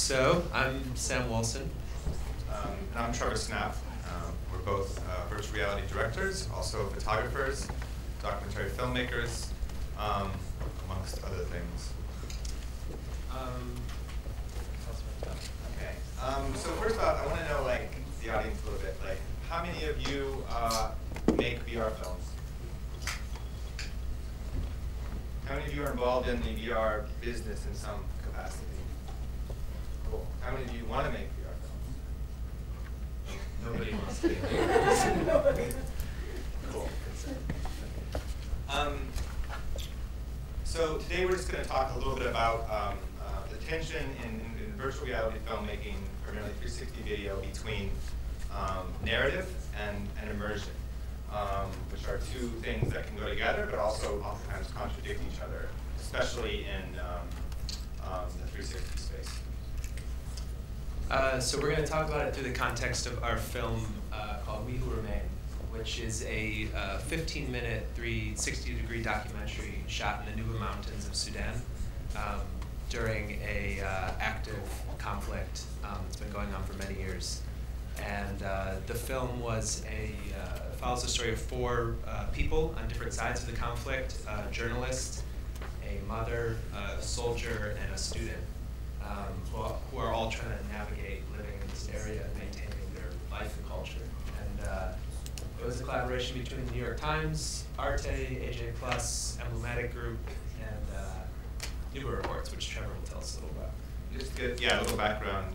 So, I'm Sam Wolson. And I'm Trevor Snapp. We're both virtual reality directors, also photographers, documentary filmmakers, amongst other things. Okay. So first off, I want to know, the audience a little bit. How many of you make VR films? How many of you are involved in the VR business in some capacity? Cool. How many of you want to make VR films? Nobody wants to. Cool. So today we're just going to talk a little bit about the tension in virtual reality filmmaking, primarily 360 video, between narrative and immersion, which are two things that can go together, but also oftentimes contradict each other, especially in the 360 space. So we're going to talk about it through the context of our film called We Who Remain, which is a 15-minute, 360-degree documentary shot in the Nuba Mountains of Sudan during a active conflict that's been going on for many years. And the film follows the story of four people on different sides of the conflict: a journalist, a mother, a soldier, and a student, who are all trying to navigate living in this area and maintaining their life and culture. And it was a collaboration between the New York Times, Arte, AJ Plus, Emblematic Group, and Nuba Reports, which Trevor will tell us a little about. Just to get a little background,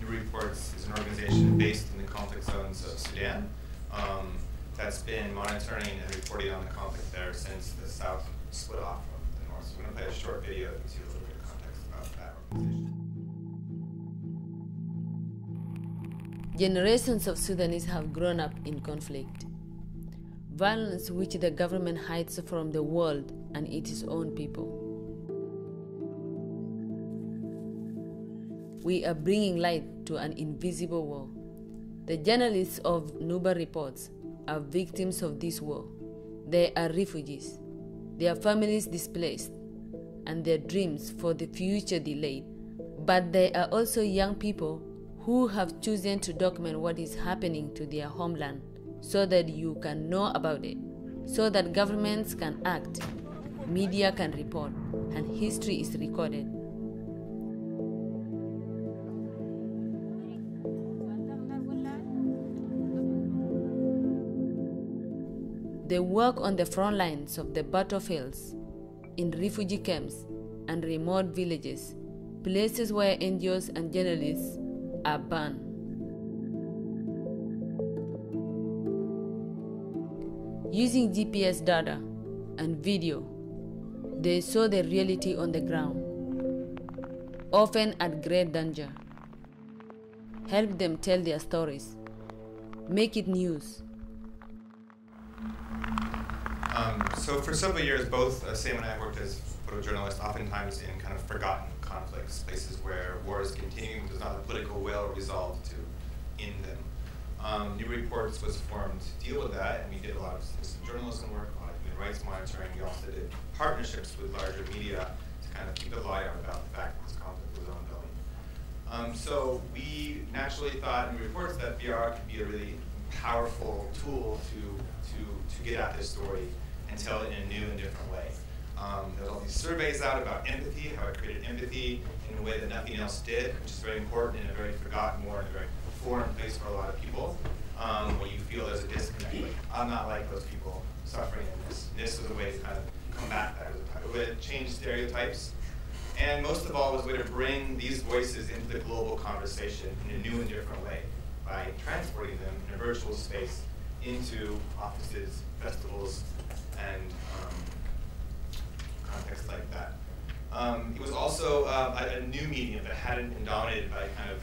New Reports is an organization based in the conflict zones of Sudan that's been monitoring and reporting on the conflict there since the South split off from the North. So we're going to play a short video to see a little bit of context about that organization. Generations of Sudanese have grown up in conflict, violence which the government hides from the world and its own people. We are bringing light to an invisible war. The journalists of Nuba Reports are victims of this war. They are refugees, their families displaced, and their dreams for the future delayed. But they are also young people who have chosen to document what is happening to their homeland so that you can know about it, so that governments can act, media can report, and history is recorded. They work on the front lines of the battlefields, in refugee camps and remote villages, places where NGOs and journalists are banned. Using GPS data and video, they saw the reality on the ground, often at great danger. Help them tell their stories, make it news. So for several years, both Sam and I worked as photojournalists, oftentimes in kind of forgotten conflicts, places where wars continue, there's not a political will resolved to end them. New Reports was formed to deal with that, and we did a lot of citizen journalism work, a lot of human rights monitoring. We also did partnerships with larger media to kind of keep the light on about the fact that this conflict was ongoing. So we naturally thought in New Reports that VR could be a really powerful tool to get at this story and tell it in a new and different way. There's all these surveys out about empathy, how it created empathy in a way that nothing else did, which is very important in a very forgotten war, in a very foreign place for a lot of people, where you feel there's a disconnect. Like, I'm not like those people suffering in this. And this was a way to kind of combat that. It was a way to change stereotypes. And most of all, was a way to bring these voices into the global conversation in a new and different way by transporting them in a virtual space into offices, festivals, and contexts like that. It was also a new medium that hadn't been dominated by kind of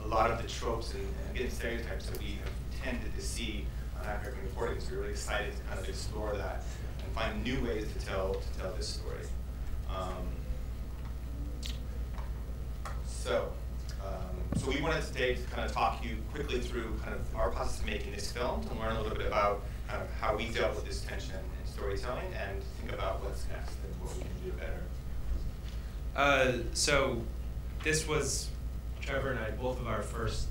a lot of the tropes and again, stereotypes that we have tended to see on African reporting. So we're really excited to kind of explore that and find new ways to tell this story. So we wanted today to kind of talk you quickly through kind of our process of making this film, to learn a little bit about kind of how we dealt with this tension in storytelling, and think about what's next and what we can do better. So this was Trevor and I, both of our first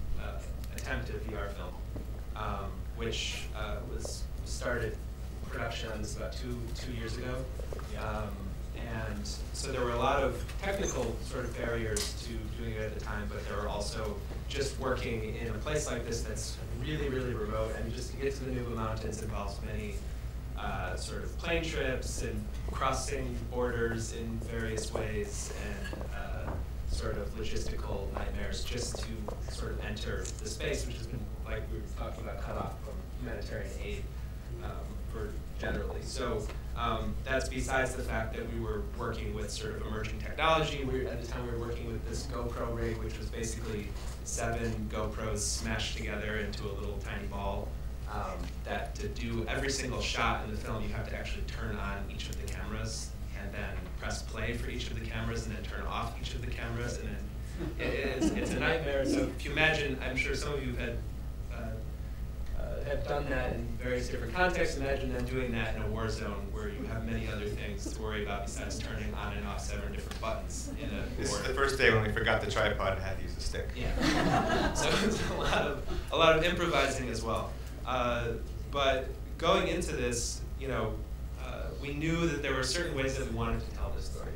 attempt at VR film, which was started production on this about two years ago. And so there were a lot of technical sort of barriers to doing it at the time, but there were also just working in a place like this that's really, really remote, and just to get to the Nuba Mountains involves many sort of plane trips and crossing borders in various ways, and sort of logistical nightmares just to sort of enter the space, which has been, like we were talking about, cut off from humanitarian aid for generally. So that's besides the fact that we were working with sort of emerging technology. At the time we were working with this GoPro rig, which was basically 7 GoPros smashed together into a little tiny ball. That to do every single shot in the film, you have to actually turn on each of the cameras and then press play for each of the cameras and then turn off each of the cameras, and then it's a nightmare. So if you imagine, I'm sure some of you have done that in various different contexts. Imagine them doing that in a war zone where you have many other things to worry about besides turning on and off 7 different buttons in a war. This is the first day when we forgot the tripod and had to use a stick. Yeah. So it's a lot of improvising as well. But going into this, we knew that there were certain ways that we wanted to tell this story.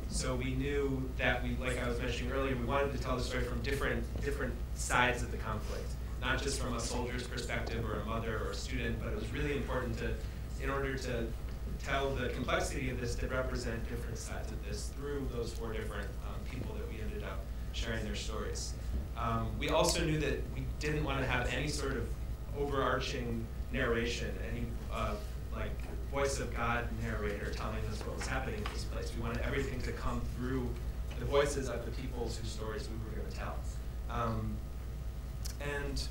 So we knew that like I was mentioning earlier, we wanted to tell the story from different sides of the conflict, not just from a soldier's perspective or a mother or a student, but it was really important in order to tell the complexity of this, to represent different sides of this through those 4 different people that we ended up sharing their stories. We also knew that we didn't want to have any sort of overarching narration, any like voice of God narrator telling us what was happening in this place. We wanted everything to come through the voices of the people whose stories we were going to tell. And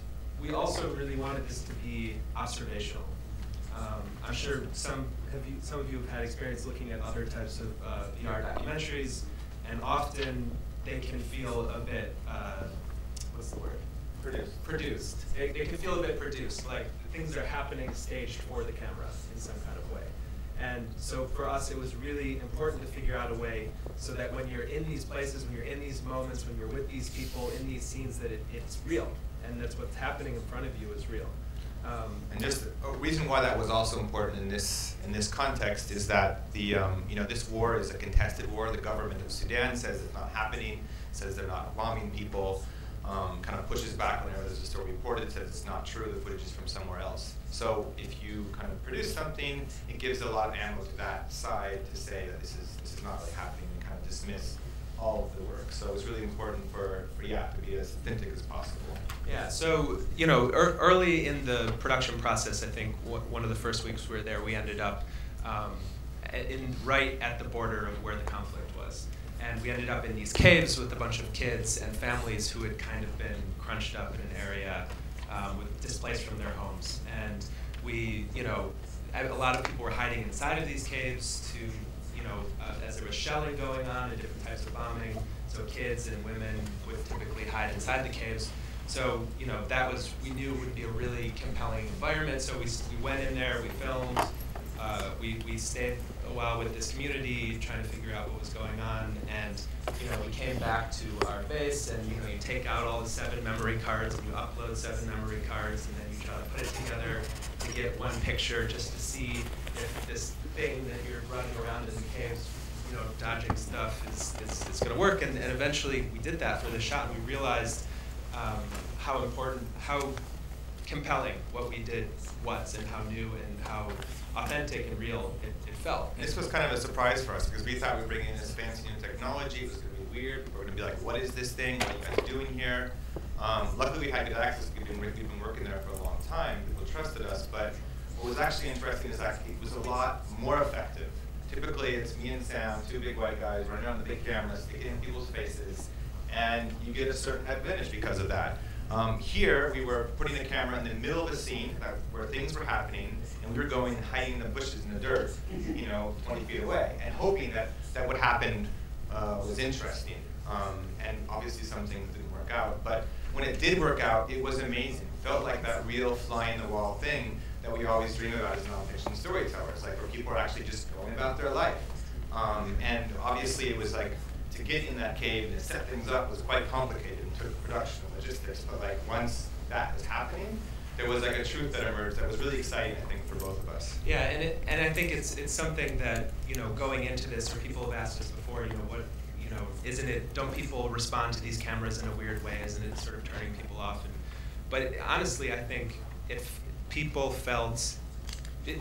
we also really wanted this to be observational. I'm sure some of you have had experience looking at other types of VR documentaries, and often they can feel a bit, what's the word? Produced. They can feel a bit produced, like things are happening staged for the camera in some kind of way. And so for us, it was really important to figure out a way so that when you're in these places, when you're in these moments, when you're with these people in these scenes, that it's real, and that's what's happening in front of you is real. And just a reason why that was also important in this context is that this war is a contested war. The government of Sudan says it's not happening, says they're not bombing people, kind of pushes back whenever there's a story reported, says it's not true, the footage is from somewhere else. So if you kind of produce something, it gives a lot of ammo to that side to say that this is not really happening, and kind of dismiss all of the work. So it was really important for to be as authentic as possible. Yeah, so early in the production process, I think one of the first weeks we were there, we ended up right at the border of where the conflict was. And we ended up in these caves with a bunch of kids and families who had kind of been crunched up in an area displaced from their homes. And we, a lot of people were hiding inside of these caves as there was shelling going on and different types of bombing. So kids and women would typically hide inside the caves. So, we knew it would be a really compelling environment. So we went in there, we filmed, we stayed a while with this community trying to figure out what was going on, and we came back to our base, and you take out all the 7 memory cards and you upload 7 memory cards, and then you try to put it together to get one picture just to see if this thing that you're running around in the caves, dodging stuff is going to work. And eventually we did that for the shot, and we realized how important, how compelling what we did was, and how new and how authentic and real it felt. This was kind of a surprise for us because we thought we'd bring in this fancy new technology. It was going to be weird. People were going to be like, what is this thing? What are you guys doing here? Luckily we had good access. We've been working there for a long time. People trusted us. But what was actually interesting is that it was a lot more effective. Typically it's me and Sam, 2 big white guys running around the big cameras, sticking in people's faces, and you get a certain advantage because of that. Here, we were putting the camera in the middle of a scene where things were happening, and we were going and hiding in the bushes in the dirt, 20 feet away, and hoping that what happened was interesting. And obviously some things didn't work out, but when it did work out, it was amazing. It felt like that real fly-in-the-wall thing that we always dream about as nonfiction storytellers, like where people are actually just going about their life. And obviously it was like, to get in that cave and set things up was quite complicated and took production and logistics. But like once that was happening, there was like a truth that emerged that was really exciting, I think, for both of us. Yeah, and I think it's something that, you know, going into this, or people have asked us before, you know, what, you know, isn't it, don't people respond to these cameras in a weird way? Isn't it sort of turning people off? But honestly, I think if people felt,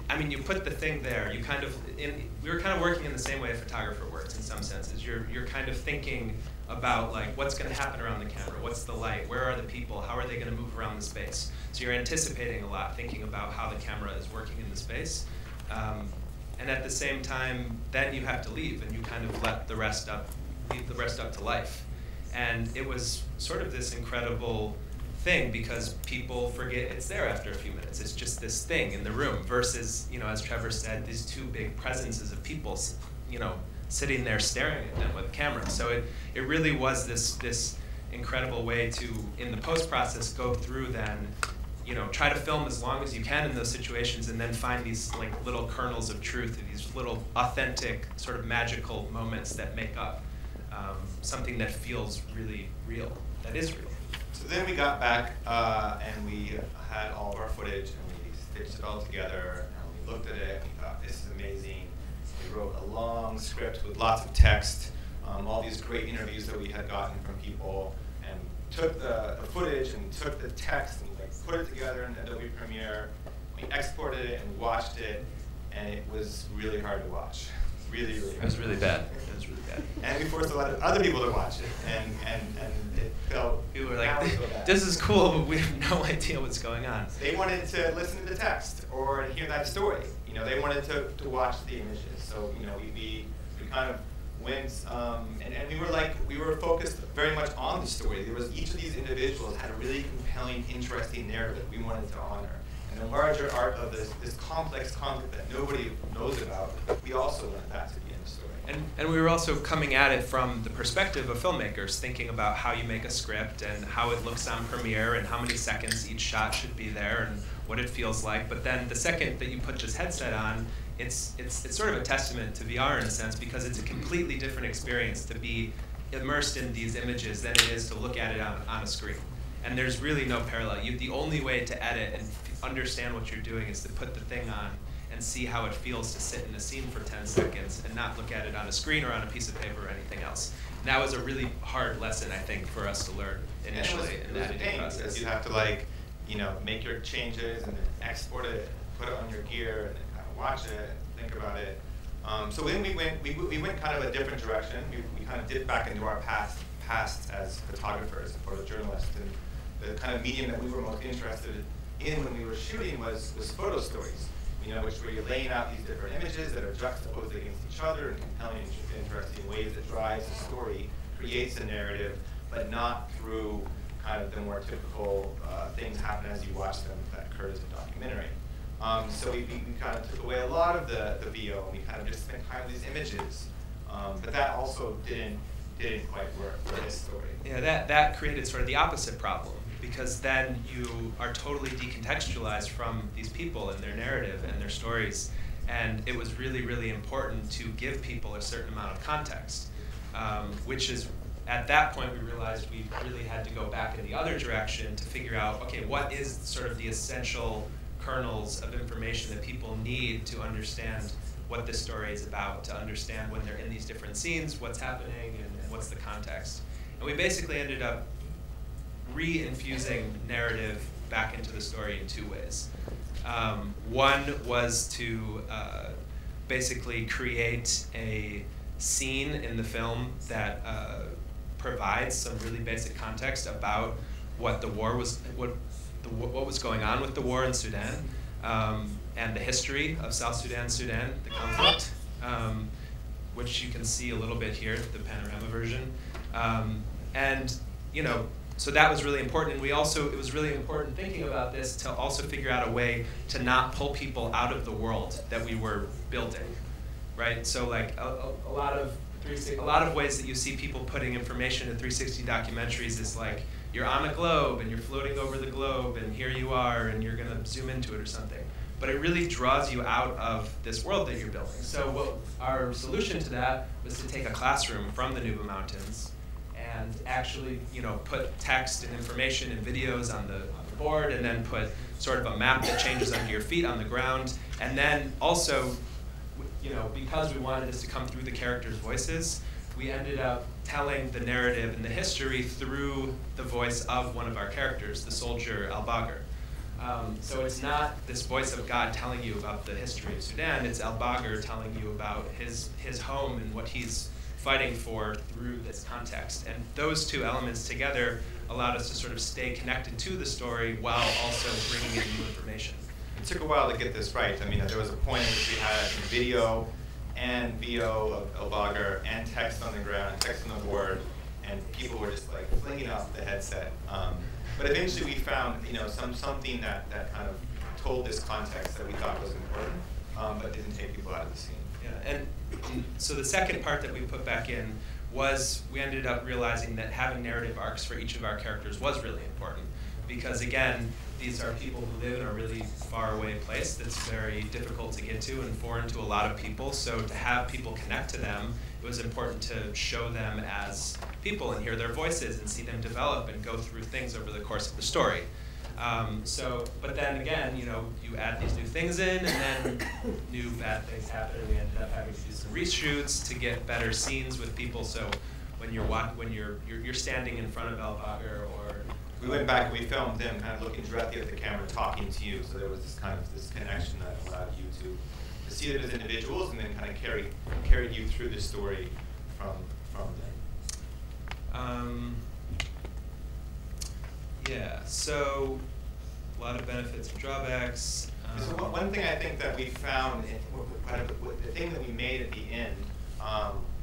I mean, you put the thing there, you kind of, we were kind of working in the same way a photographer works in some senses. You're kind of thinking about like what's going to happen around the camera, what's the light, where are the people, how are they going to move around the space. So you're anticipating a lot, thinking about how the camera is working in the space. And at the same time, then you have to leave and you kind of let the rest up, leave the rest up to life. And it was sort of this incredible thing because people forget it's there after a few minutes. It's just this thing in the room versus, you know, as Trevor said, these two big presences of people, you know, sitting there staring at them with cameras. So it really was this incredible way to, in the post process, go through then, you know, try to film as long as you can in those situations and then find these like little kernels of truth, these little authentic sort of magical moments that make up something that feels really real, that is real. So then we got back and we had all of our footage and we stitched it all together and we looked at it and we thought, this is amazing. We wrote a long script with lots of text, all these great interviews that we had gotten from people, and took the footage and took the text and like put it together in Adobe Premiere. We exported it and watched it, and it was really hard to watch. Really, really hard. It was really bad. It was really bad. And we forced a lot of other people to watch it, and it felt, people were like, this is cool, but we have no idea what's going on. They wanted to listen to the text or hear that story. You know, they wanted to watch the images. So, you know, we kind of went, and we were focused very much on the story. There was, each of these individuals had a really compelling, interesting narrative that we wanted to honor. And the larger arc of this complex conflict that nobody knows about, we also wanted that to be in the story. And we were also coming at it from the perspective of filmmakers, thinking about how you make a script and how it looks on Premiere and how many seconds each shot should be there and what it feels like. But then the second that you put this headset on, it's sort of a testament to VR in a sense, because it's a completely different experience to be immersed in these images than it is to look at it on a screen. And there's really no parallel. The only way to edit and understand what you're doing is to put the thing on and see how it feels to sit in a scene for 10 seconds and not look at it on a screen or on a piece of paper or anything else. And that was a really hard lesson, I think, for us to learn initially in the editing process. Because you have to, like, you know, make your changes and then export it, put it on your gear, and then kind of watch it and think about it. So then we went kind of a different direction. We kind of dipped back into our past as photographers or journalists, and the kind of medium that we were most interested in when we were shooting was photo stories. You know, which where you're laying out these different images that are juxtaposed against each other in compelling, interesting ways that drives the story, creates a narrative, but not through kind of the more typical things happen as you watch them that occur as a documentary. So we kind of took away a lot of the VO, and we kind of just spent time with these images. But that also didn't quite work for this story. Yeah, that created sort of the opposite problem, because then you are totally decontextualized from these people and their narrative and their stories. And it was really, really important to give people a certain amount of context, which is, at that point, we realized we really had to go back in the other direction to figure out, okay, what is sort of the essential kernels of information that people need to understand what this story is about, to understand when they're in these different scenes, what's happening, and what's the context. And we basically ended up re-infusing narrative back into the story in two ways. One was to basically create a scene in the film that provides some really basic context about what the war was, what was going on with the war in Sudan, and the history of South Sudan, the conflict, which you can see a little bit here, the panorama version, and you know. So that was really important, and it was really important thinking about this to also figure out a way to not pull people out of the world that we were building, right? So like a lot of ways that you see people putting information in 360 documentaries is like, you're on a globe and you're floating over the globe and here you are and you're gonna zoom into it or something. but it really draws you out of this world that you're building. So our solution to that was to take a classroom from the Nuba Mountains and actually, put text and information and videos on the board, and then put sort of a map that changes under your feet on the ground. And then also, because we wanted this to come through the characters' voices, we ended up telling the narrative and the history through the voice of one of our characters, the soldier Al-Baghr. So it's not this voice of God telling you about the history of Sudan, it's Al-Baghr telling you about his home and what he's fighting for through this context. And those two elements together allowed us to sort of stay connected to the story while also bringing in new information. It took a while to get this right. I mean, there was a point in which we had video and VO of Al-Baghr and text on the ground, text on the board, and people were just like flinging off the headset. But eventually we found, something that kind of told this context that we thought was important, but didn't take people out of the scene. Yeah, and so the second part that we put back in was we ended up realizing that having narrative arcs for each of our characters was really important. Because again, these are people who live in a really far away place that's very difficult to get to and foreign to a lot of people. So to have people connect to them, it was important to show them as people and hear their voices and see them develop and go through things over the course of the story. But then again, you add these new things in, and then new bad things happen, and we ended up having to do some reshoots to get better scenes with people. So when you're standing in front of Al-Baghr, or we went back and we filmed them kind of looking directly at the camera, talking to you. So there was this connection that allowed you to see them as individuals, and then kind of carried you through the story from them. Yeah, so a lot of benefits and drawbacks. So one thing I think that we found, the thing that we made at the end,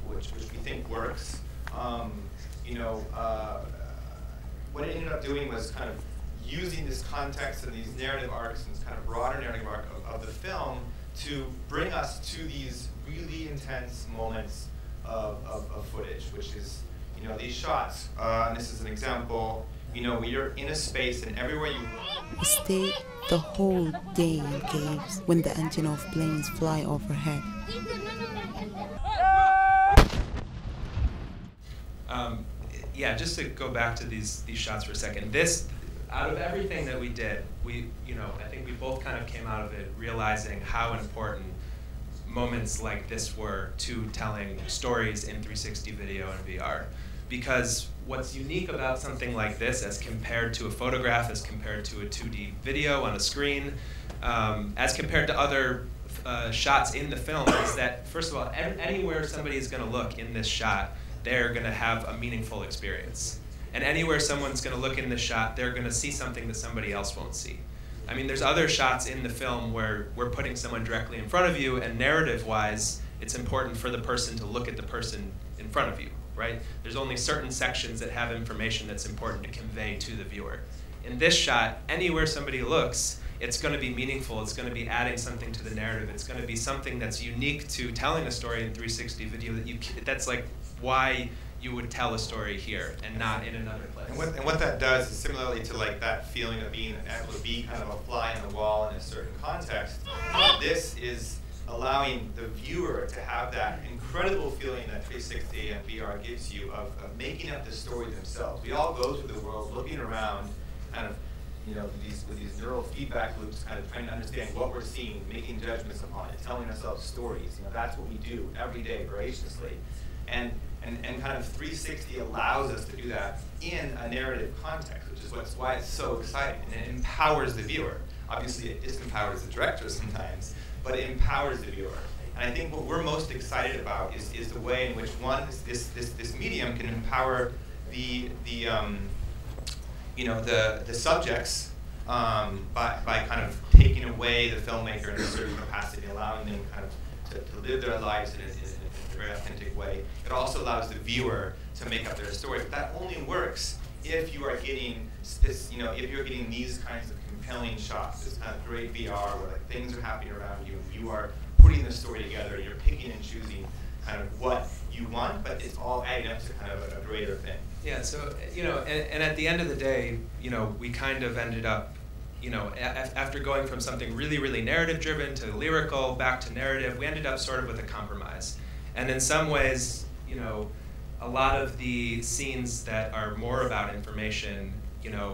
which we think works, what it ended up doing was kind of using this context and these narrative arcs and this kind of broader narrative arc of the film to bring us to these really intense moments of footage, which is, these shots, and this is an example, you're in a space and everywhere you We stay the whole day in caves when the engine of planes fly overhead. Yeah, just to go back to these shots for a second. Out of everything that we did, I think we both kind of came out of it realizing how important moments like this were to telling stories in 360 video and VR. Because what's unique about something like this as compared to a photograph, as compared to a 2D video on a screen, as compared to other shots in the film, is that, first of all, anywhere somebody is going to look in this shot, they're going to have a meaningful experience. And anywhere someone's going to look in this shot, they're going to see something that somebody else won't see. I mean, there's other shots in the film where we're putting someone directly in front of you, and narrative-wise, it's important for the person to look at the person in front of you, right? There's only certain sections that have information that's important to convey to the viewer. In this shot, anywhere somebody looks, it's going to be meaningful, it's going to be adding something to the narrative, it's going to be something that's unique to telling a story in 360 video that's like why you would tell a story here and not in another place. And what that does is, similarly to like that feeling of being able to be kind of a fly on the wall in a certain context, this is allowing the viewer to have that incredible feeling that 360 and VR gives you of making up the story themselves. We all go through the world looking around, kind of, with these neural feedback loops, kind of trying to understand what we're seeing, making judgments upon it, telling ourselves stories. That's what we do every day voraciously. And kind of 360 allows us to do that in a narrative context, which is why it's so exciting. And it empowers the viewer. Obviously, it disempowers the director sometimes, but it empowers the viewer. And I think what we're most excited about is the way in which this medium can empower the subjects by kind of taking away the filmmaker in a certain capacity, allowing them kind of to live their lives in a very authentic way. It also allows the viewer to make up their story. But that only works if you are getting these kinds of compelling shots, this kind of great VR where like things are happening around you and you are putting the story together and you're picking and choosing kind of what you want, but it's all adding up to kind of a greater thing. Yeah, so, and at the end of the day, we kind of ended up after going from something really, really narrative-driven to lyrical, back to narrative, we ended up sort of with a compromise. And in some ways, a lot of the scenes that are more about information,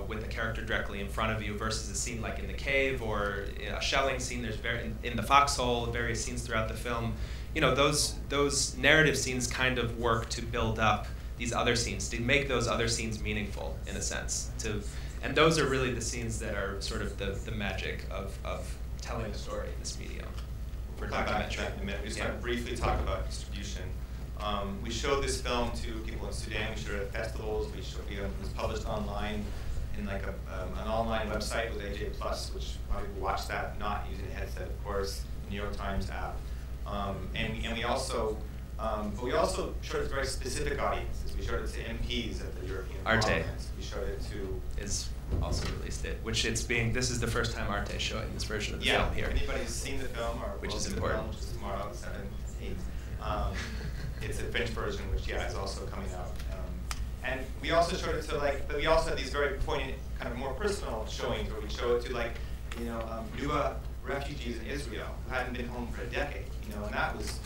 with the character directly in front of you versus a scene like in the cave or a shelling scene, there's in the foxhole, various scenes throughout the film, those narrative scenes kind of work to build up these other scenes, to make those other scenes meaningful, in a sense. And those are really the scenes that are sort of the magic of telling a story in this medium. We're talking about that in a minute. We just want to briefly talk about distribution. We showed this film to people in Sudan. We showed it at festivals. It was published online in like an online website with AJ Plus, which a lot of people watch that, not using a headset, of course, the New York Times app. And we also showed it to very specific audiences. We showed it to MPs at the European Parliament. We showed it to... Is also released it, which this is the first time Arte is showing this version of the film here. If anybody's seen the film, or which is important. Film, which is tomorrow, 7/8. It's a French version, which is also coming out. And we also showed it to but we also had these very poignant, kind of more personal showings where we show it to Nuba refugees in Israel who hadn't been home for a decade, and that was,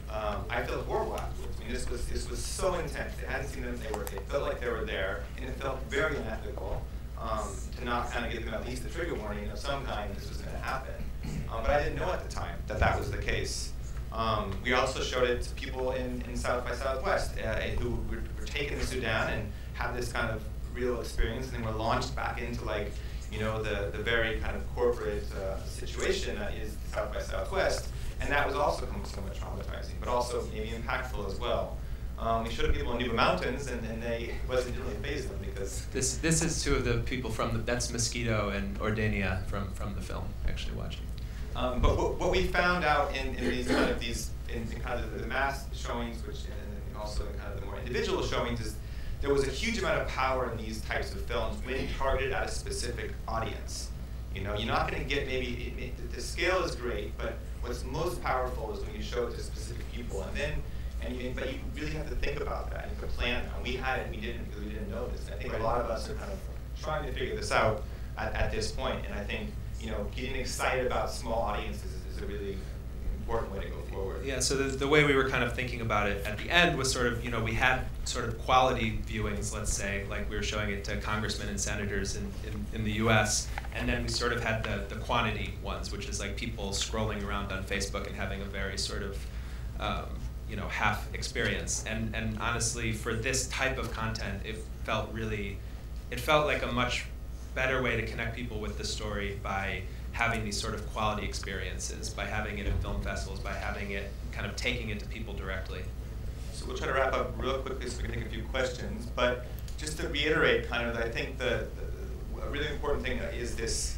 I felt horrible afterwards. I mean, this was so intense. They hadn't seen them, they felt like they were there, and it felt very unethical to not kind of give them at least a trigger warning of some kind this was going to happen. But I didn't know at the time that was the case. We also showed it to people in South by Southwest who were taken to Sudan and had this kind of real experience, and then were launched back into the very kind of corporate situation that is South by Southwest, and that was also somewhat traumatizing, but also maybe impactful as well. We showed people in Nuba Mountains, and they didn't really faze them because this is two of the people from that's Mosquito and Ordania from the film actually watching. But what we found out in kind of the mass showings, and also in kind of the more individual showings, is there was a huge amount of power in these types of films when targeted at a specific audience. You're not going to get the scale is great, but what's most powerful is when you show it to specific people, but you really have to think about that and you have to plan. And we had it, we didn't because we didn't know this. And I think a lot of us are kind of trying to figure this out at this point. And I think getting excited about small audiences is a really important way to go forward. Yeah, so the way we were kind of thinking about it at the end was sort of, we had sort of quality viewings, let's say, like we were showing it to congressmen and senators in the US, and then we sort of had the quantity ones, which is like people scrolling around on Facebook and having a very sort of, half experience. And honestly, for this type of content, it felt like a much better way to connect people with the story by having these sort of quality experiences, by having it in film festivals, by having it, kind of taking it to people directly. So we'll try to wrap up real quickly so we can take a few questions, but just to reiterate kind of, I think a really important thing is this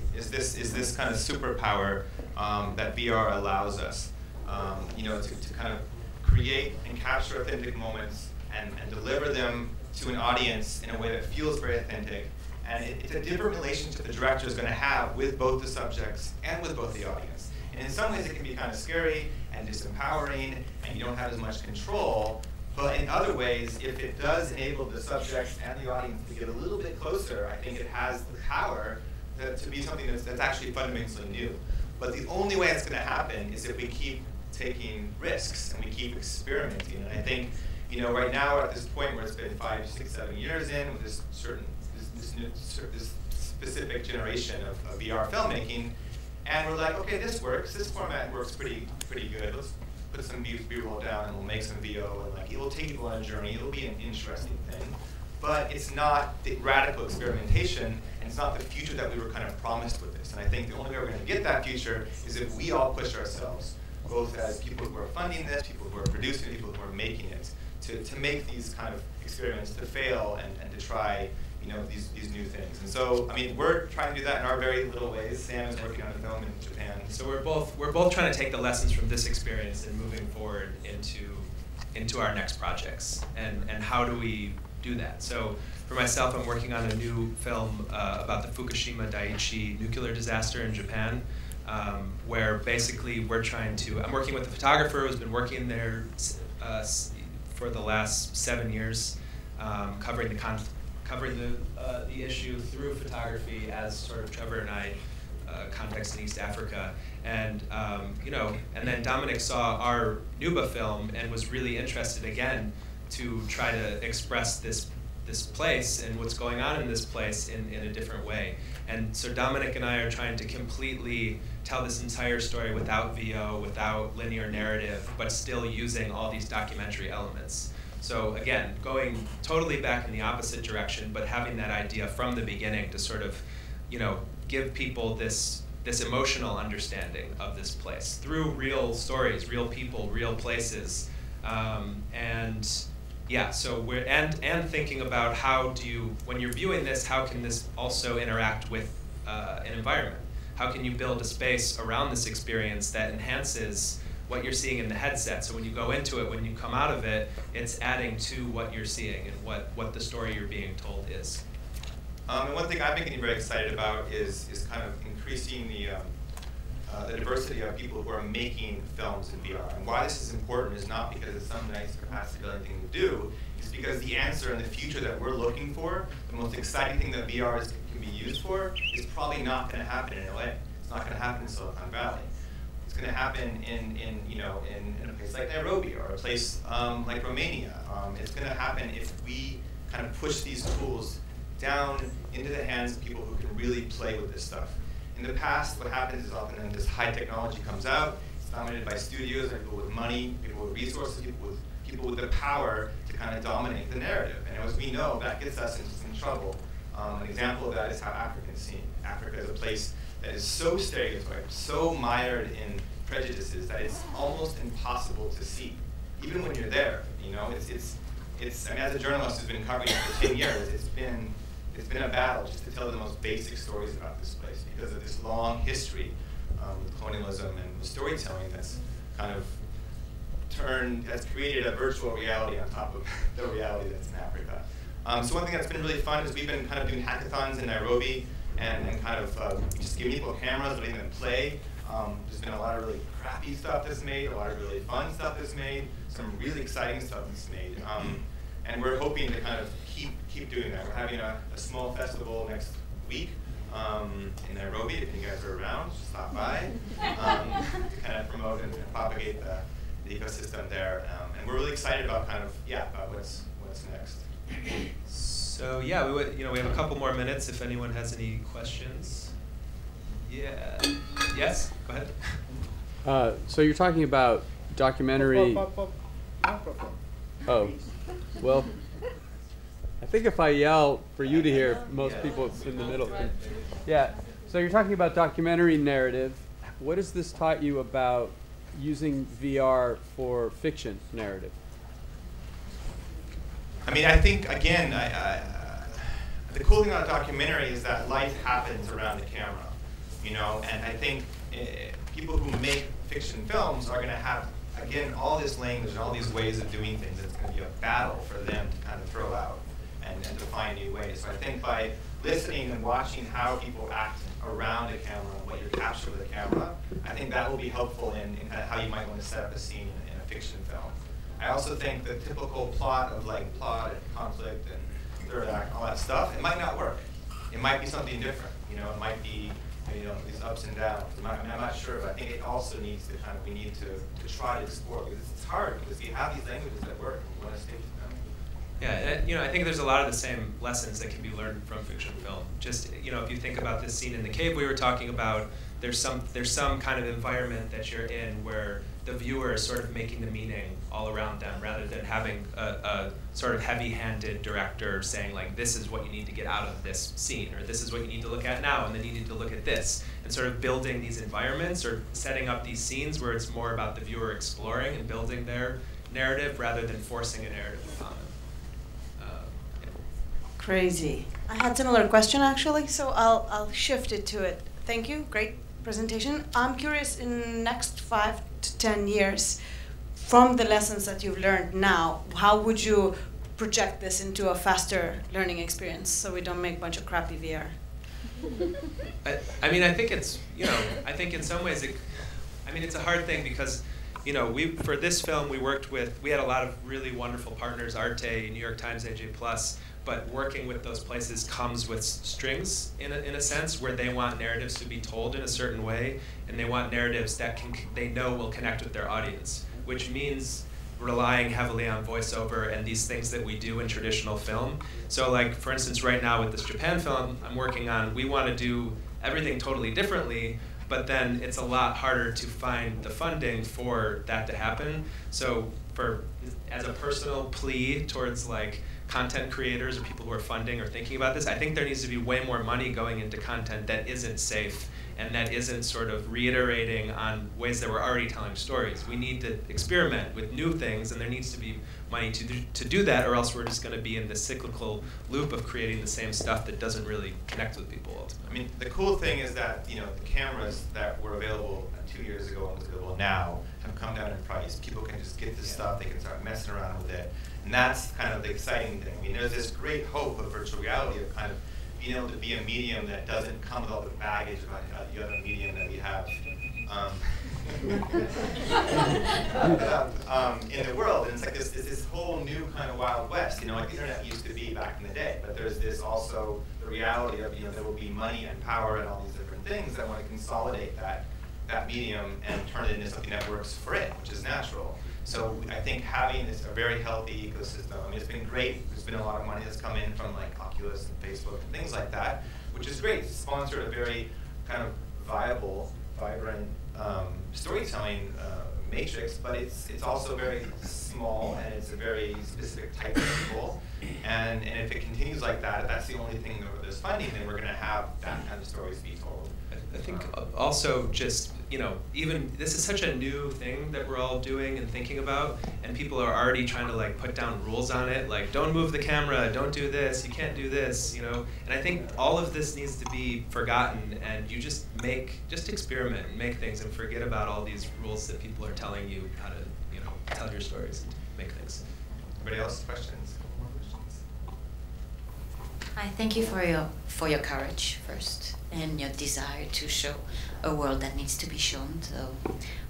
kind of superpower that VR allows us, to kind of create and capture authentic moments and deliver them to an audience in a way that feels very authentic. And it's a different relationship the director is going to have with both the subjects and with both the audience. And in some ways it can be kind of scary and disempowering, and you don't have as much control. But in other ways, if it does enable the subjects and the audience to get a little bit closer, I think it has the power to be something that's actually fundamentally new. But the only way it's going to happen is if we keep taking risks and we keep experimenting. And I think, right now we're at this point where it's been 5, 6, 7 years in with this specific generation of VR filmmaking, and we're like, okay, this works. This format works pretty good. Let's put some B-roll down and we'll make some VO, and it will take people on a journey. It'll be an interesting thing, but it's not the radical experimentation, and it's not the future that we were kind of promised with this. And I think the only way we're going to get that future is if we all push ourselves, both as people who are funding this, people who are producing it, people who are making it, to make these kind of experiments, to fail and to try these new things. And so, we're trying to do that in our very little ways. Sam is working on a film in Japan. So we're both trying to take the lessons from this experience and moving forward into our next projects. And how do we do that? So for myself, I'm working on a new film about the Fukushima Daiichi nuclear disaster in Japan, where basically I'm working with a photographer who's been working there for the last 7 years, covering the issue through photography, as sort of Trevor and I context in East Africa. And, you know, and then Dominic saw our Nuba film and was really interested again to try to express this place and what's going on in this place in a different way. And so Dominic and I are trying to completely tell this entire story without VO, without linear narrative, but still using all these documentary elements. So again, going totally back in the opposite direction, but having that idea from the beginning to sort of, you know, give people this emotional understanding of this place through real stories, real people, real places, and yeah. So we're and thinking about how do you, when you're viewing this, how can this also interact with an environment? How can you build a space around this experience that enhances what you're seeing in the headset? So when you go into it, when you come out of it, it's adding to what you're seeing and what the story you're being told is. And one thing I've been getting very excited about is kind of increasing the diversity of people who are making films in VR. And why this is important is not because it's some nice capacity building thing to do, it's because the answer in the future that we're looking for, the most exciting thing that VR can be used for, is probably not going to happen in LA. It's not going to happen in Silicon Valley. It's going to happen in a place like Nairobi or a place like Romania. It's going to happen if we kind of push these tools down into the hands of people who can really play with this stuff. In the past, what happens is often when this high technology comes out, it's dominated by studios, people with money, people with resources, people with the power to kind of dominate the narrative. And as we know, that gets us into some trouble. An example of that is how Africa is seen. Africa is a place that is so stereotyped, so mired in prejudices that it's almost impossible to see, even when you're there. You know, it's. I mean, as a journalist who's been covering it for 10 years, it's been a battle just to tell the most basic stories about this place because of this long history with colonialism and with storytelling that's kind of that's created a virtual reality on top of the reality that's in Africa. So one thing that's been really fun is we've been kind of doing hackathons in Nairobi and kind of just giving people cameras, letting them play. There's been a lot of really crappy stuff that's made, a lot of really fun stuff that's made, some really exciting stuff that's made. And we're hoping to kind of keep doing that. We're having a small festival next week in Nairobi. If you guys are around, just stop by to kind of promote and propagate the ecosystem there. And we're really excited about kind of, about what's next. So yeah, we have a couple more minutes if anyone has any questions. Yeah. Yes, go ahead. So you're talking about documentary. Oh, well, I think if I yell for you to hear, most people in the middle. Yeah. So you're talking about documentary narrative. What has this taught you about using VR for fiction narrative? I mean, I think, again, the cool thing about a documentary is that life happens around the camera, you know, and I think people who make fiction films are going to have, again, all this language and all these ways of doing things. It's going to be a battle for them to kind of throw out and to find new ways. So I think by listening and watching how people act around a camera and what you're capturing with a camera, I think that will be helpful in kind of how you might want to set up a scene in a fiction film. I also think the typical plot of like plot and conflict and third act, all that stuff, it might not work. It might be something different. You know, it might be, you know, these ups and downs. I'm not sure, but I think it also needs to kind of, we need to try to explore, because it's hard, because we have these languages that work, and we want to stick to them. Yeah, and, you know, I think there's a lot of the same lessons that can be learned from fiction film. Just, you know, if you think about this scene in the cave we were talking about, there's some kind of environment that you're in where the viewer is sort of making the meaning all around them, rather than having a sort of heavy-handed director saying, like, this is what you need to get out of this scene, or this is what you need to look at now, and then you need to look at this, and sort of building these environments or setting up these scenes where it's more about the viewer exploring and building their narrative rather than forcing a narrative upon them. Crazy. I had a similar question, actually, so I'll shift it to it. Thank you. Great presentation. I'm curious, in next 5 to 10 years, from the lessons that you've learned now, how would you project this into a faster learning experience so we don't make a bunch of crappy VR? I mean, I think it's, you know, I think in some ways, it's a hard thing because, you know, for this film we had a lot of really wonderful partners, Arte, New York Times, AJ+, but working with those places comes with strings in a sense, where they want narratives to be told in a certain way, and they want narratives that they know will connect with their audience, which means relying heavily on voiceover and these things that we do in traditional film. So like, for instance, right now with this Japan film I'm working on, we want to do everything totally differently, but then it's a lot harder to find the funding for that to happen. So as a personal plea towards like content creators or people who are funding or thinking about this, I think there needs to be way more money going into content that isn't safe and that isn't sort of reiterating on ways that we're already telling stories. We need to experiment with new things, and there needs to be money to do that, or else we're just going to be in this cyclical loop of creating the same stuff that doesn't really connect with people ultimately. I mean, the cool thing is that, you know, the cameras that were available 2 years ago and was available now have come down in price. People can just get this stuff, they can start messing around with it. And that's kind of the exciting thing. I mean, there's this great hope of virtual reality of kind of being able to be a medium that doesn't come with all the baggage about the other medium that we have in the world. And it's like this whole new kind of Wild West, you know, like the internet used to be back in the day. But there's this also the reality of, you know, there will be money and power and all these different things that want to consolidate that medium and turn it into something that works for it, which is natural. So I think having a very healthy ecosystem, I mean, it's been great. There's been a lot of money that's come in from like Oculus and Facebook and things like that, which is great. It's sponsored a very kind of viable, vibrant storytelling matrix, but it's also very small, and it's a very specific type of people. And if it continues like that, if that's the only thing that there's funding, then we're going to have that kind of stories be told. I think also just, you know, even this is such a new thing that we're all doing and thinking about, and people are already trying to like put down rules on it, like don't move the camera, don't do this, you can't do this, you know. And I think all of this needs to be forgotten, and you just experiment and make things and forget about all these rules that people are telling you how to, you know, tell your stories and make things. Anybody else? Questions? More questions? Hi, thank you for your courage first, and your desire to show a world that needs to be shown. So,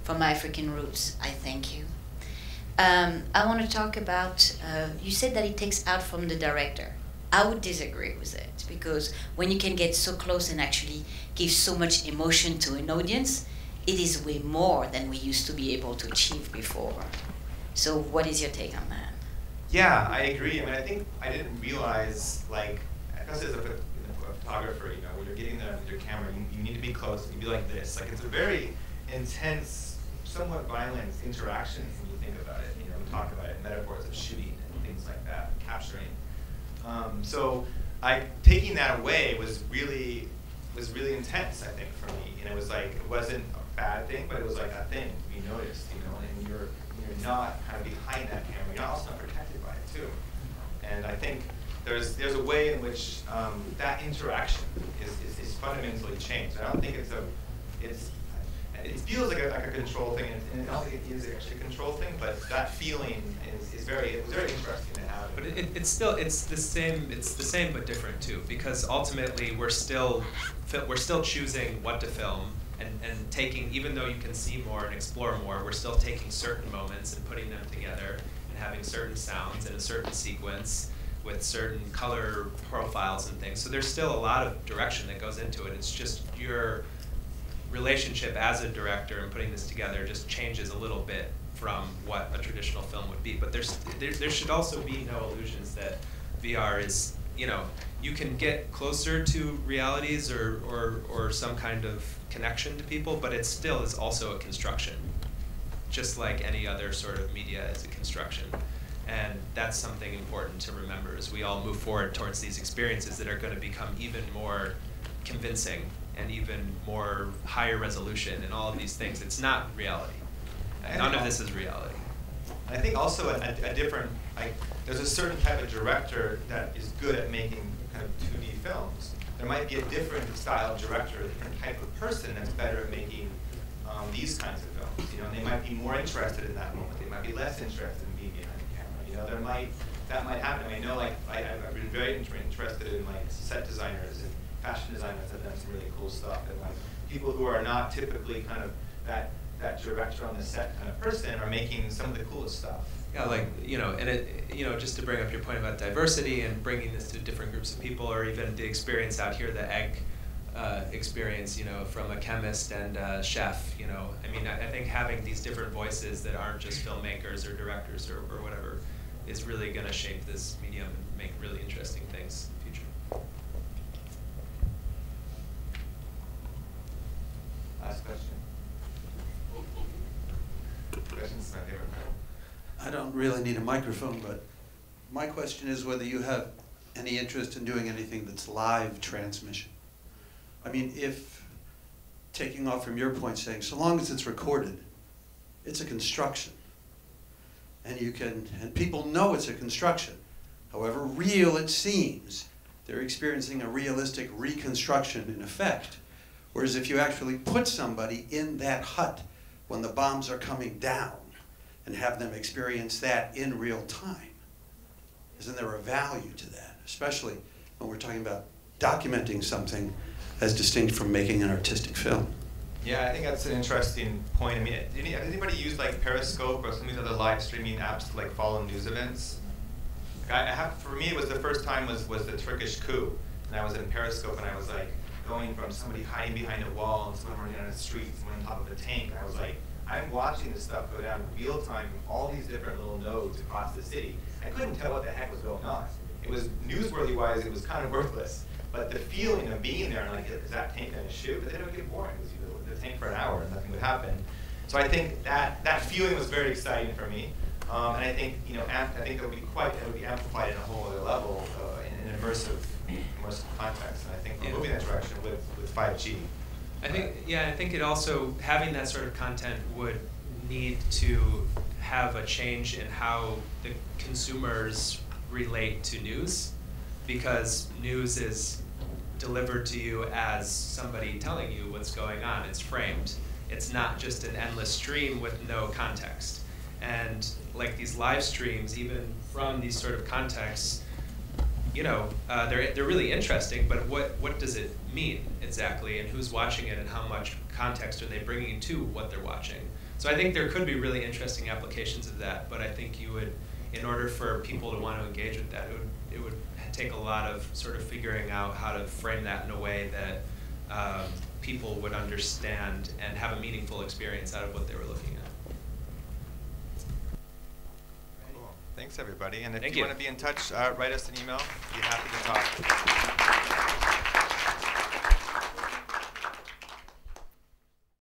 from my African roots, I thank you. I want to talk about, you said that it takes out from the director. I would disagree with it, because when you can get so close and actually give so much emotion to an audience, it is way more than we used to be able to achieve before. So what is your take on that? Yeah, I agree. I mean, I think I didn't realize, like, because as a photographer, you know, when you're getting there with your camera, you need to be close, you be like this. Like, it's a very intense, somewhat violent interaction when you think about it. You know, we talk about it, metaphors of shooting and things like that, capturing. So taking that away was really intense, I think, for me. And it was like, it wasn't a bad thing, but it was like that thing to be noticed, you know, and you're not kind of behind that camera, you're also not protected by it too. And I think there's a way in which that interaction is fundamentally changed. I don't think it feels like a control thing, and I don't think it is actually a control thing, but that feeling is very interesting to have. But it's the same but different too, because ultimately we're still choosing what to film, and taking, even though you can see more and explore more, we're still taking certain moments and putting them together and having certain sounds in a certain sequence with certain color profiles and things. So there's still a lot of direction that goes into it. It's just your relationship as a director and putting this together just changes a little bit from what a traditional film would be. But there should also be no illusions that VR is, you know, you can get closer to realities or some kind of connection to people, but it still is also a construction, just like any other sort of media is a construction. And that's something important to remember as we all move forward towards these experiences that are going to become even more convincing and even more higher resolution and all of these things. It's not reality. None of this is reality. I think also a different, like, there's a certain type of director that is good at making kind of 2D films. There might be a different style of director, a different type of person that's better at making these kinds of films. You know, and they might be more interested in that moment. They might be less interested in being behind the camera. You know, that might happen. I know, like, I've been very interested in like set designers and fashion designers that have done some really cool stuff, and like people who are not typically kind of that director on the set kind of person are making some of the coolest stuff. Yeah, like, and it, just to bring up your point about diversity and bringing this to different groups of people, or even the experience out here, the egg experience, from a chemist and a chef, I mean, I think having these different voices that aren't just filmmakers or directors or whatever is really going to shape this medium and make really interesting things in the future. Last question. Question's my favorite part. I don't really need a microphone, but my question is whether you have any interest in doing anything that's live transmission. I mean, if, taking off from your point, saying, so long as it's recorded, it's a construction. And people know it's a construction. However real it seems, they're experiencing a realistic reconstruction in effect. Whereas if you actually put somebody in that hut when the bombs are coming down and have them experience that in real time, isn't there a value to that? Especially when we're talking about documenting something as distinct from making an artistic film. Yeah, I think that's an interesting point. I mean, has anybody used like Periscope or some of these other live streaming apps to like follow news events? Like for me, it was the first time was the Turkish coup, and I was in Periscope, and I was like going from somebody hiding behind a wall and someone running on the street, someone on top of a tank, and I was like, I'm watching this stuff go down in real time from all these different little nodes across the city. I couldn't tell what the heck was going on. It was newsworthy-wise, it was kind of worthless. But the feeling of being there and like, is that tank going to shoot? But then it would get boring because you would the tank for an hour and nothing would happen. So I think that feeling was very exciting for me. And I think I think it would be amplified in a whole other level in an immersive context. And I think we're moving that direction with 5G. I think it also, having that sort of content would need to have a change in how the consumers relate to news, because news is delivered to you as somebody telling you what's going on. It's framed. It's not just an endless stream with no context. And like these live streams, even from these sort of contexts, they're really interesting, but what does it mean exactly, and who's watching it, and how much context are they bringing to what they're watching? So I think there could be really interesting applications of that, but I think you would, in order for people to want to engage with that, it would take a lot of sort of figuring out how to frame that in a way that people would understand and have a meaningful experience out of what they were looking at. Cool. Thanks, everybody. And if Thank you you. want to be in touch, write us an email. We'd be happy to talk.